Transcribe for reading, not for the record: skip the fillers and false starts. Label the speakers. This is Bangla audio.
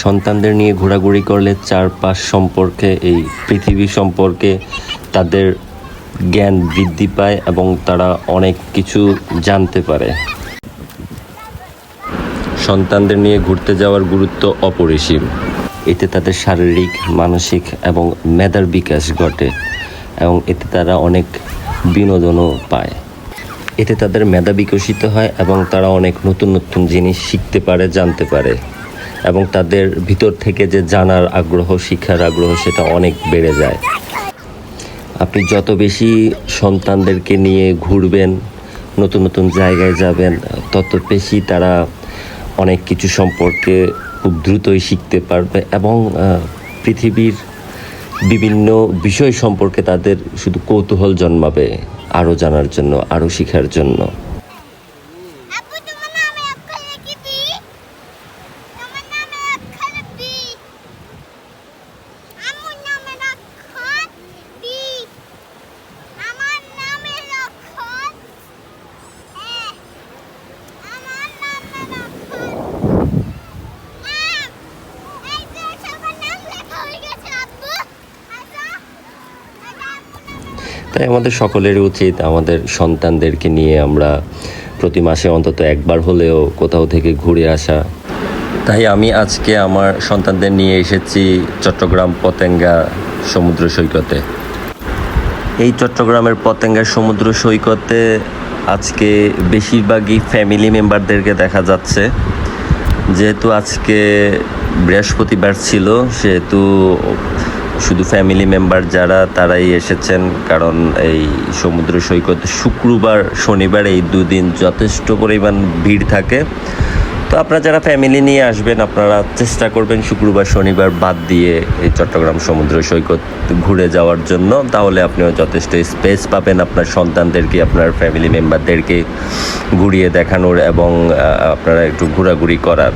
Speaker 1: সন্তানদের নিয়ে ঘোরাঘুরি করলে চারপাশ সম্পর্কে, এই পৃথিবী সম্পর্কে তাদের জ্ঞান বৃদ্ধি পায় এবং তারা অনেক কিছু জানতে পারে। সন্তানদের নিয়ে ঘুরতে যাওয়ার গুরুত্ব অপরিসীম। এতে তাদের শারীরিক, মানসিক এবং মেধার বিকাশ ঘটে এবং এতে তারা অনেক বিনোদনও পায়। এতে তাদের মেধা বিকশিত হয় এবং তারা অনেক নতুন নতুন জিনিস শিখতে পারে, জানতে পারে এবং তাদের ভিতর থেকে যে জানার আগ্রহ, শিক্ষার আগ্রহ সেটা অনেক বেড়ে যায়। আপনি যত বেশি সন্তানদেরকে নিয়ে ঘুরবেন, নতুন নতুন জায়গায় যাবেন, তত বেশি তারা অনেক কিছু সম্পর্কে খুব দ্রুতই শিখতে পারবে এবং পৃথিবীর বিভিন্ন বিষয় সম্পর্কে তাদের শুধু কৌতূহল জন্মাবে, আরও জানার জন্য, আরও শেখার জন্য। তাই আমাদের সকলেরই উচিত আমাদের সন্তানদেরকে নিয়ে আমরা প্রতি মাসে অন্তত একবার হলেও কোথাও থেকে ঘুরে আসা। তাই আমি আজকে আমার সন্তানদের নিয়ে এসেছি চট্টগ্রাম পতেঙ্গা সমুদ্র সৈকতে। এই চট্টগ্রামের পতেঙ্গা সমুদ্র সৈকতে আজকে বেশিরভাগই ফ্যামিলি মেম্বারদেরকে দেখা যাচ্ছে। যেহেতু আজকে বৃহস্পতিবার ছিল, সেহেতু শুধু ফ্যামিলি মেম্বার যারা তারাই এসেছেন, কারণ এই সমুদ্র সৈকত শুক্রবার, শনিবার এই দুদিন যথেষ্ট পরিমাণ ভিড় থাকে। তো আপনারা যারা ফ্যামিলি নিয়ে আসবেন আপনারা চেষ্টা করবেন শুক্রবার, শনিবার বাদ দিয়ে এই চট্টগ্রাম সমুদ্র সৈকত ঘুরে যাওয়ার জন্য। তাহলে আপনিও যথেষ্ট স্পেস পাবেন আপনার সন্তানদেরকে, আপনার ফ্যামিলি মেম্বারদেরকে ঘুরিয়ে দেখানোর এবং আপনারা একটু ঘোরাঘুরি করার।